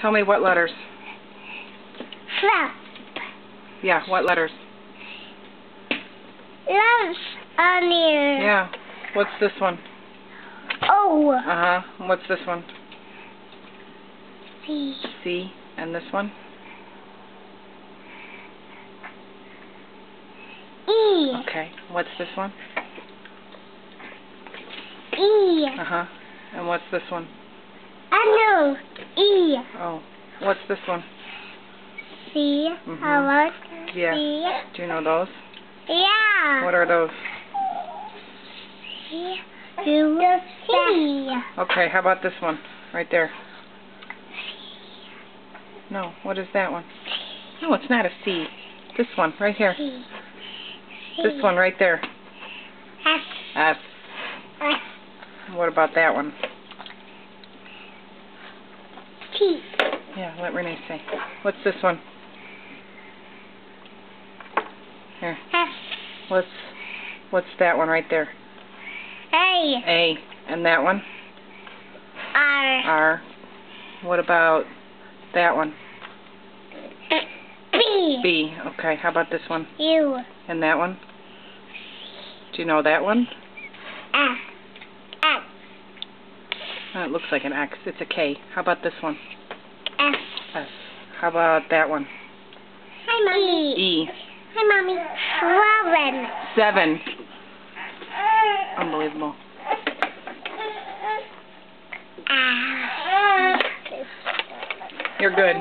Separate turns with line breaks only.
Tell me what letters.
Flap.
Yeah, what letters?
Loves on here.
Yeah. What's this one?
O.
Uh-huh. What's this one?
C.
C. And this one?
E.
Okay. What's this one?
E.
Uh-huh. And what's this one?
I know. E.
Oh. What's this one?
C.
Mhm.
I want
Yeah.
C.
Do you know those?
Yeah.
What are those?
C. U. C.
Okay, how about this one? Right there. No, what is that one? No, it's not a C. This one, right here.
C.
This one, right there.
S.
S.
S.
What about that one?
T.
Yeah, let Renee say. What's this one? Here.
S.
What's that one right there?
A.
A. And that one?
R.
R. What about that one?
B.
B. Okay, how about this one?
U.
And that one? Do you know that one?
F. X.
Oh, it looks like an X. It's a K. How about this one?
F.
S. How about that one?
Hi, Mommy.
E.
Hi, Mommy. 7.
7. Unbelievable.
Ah.
You're good.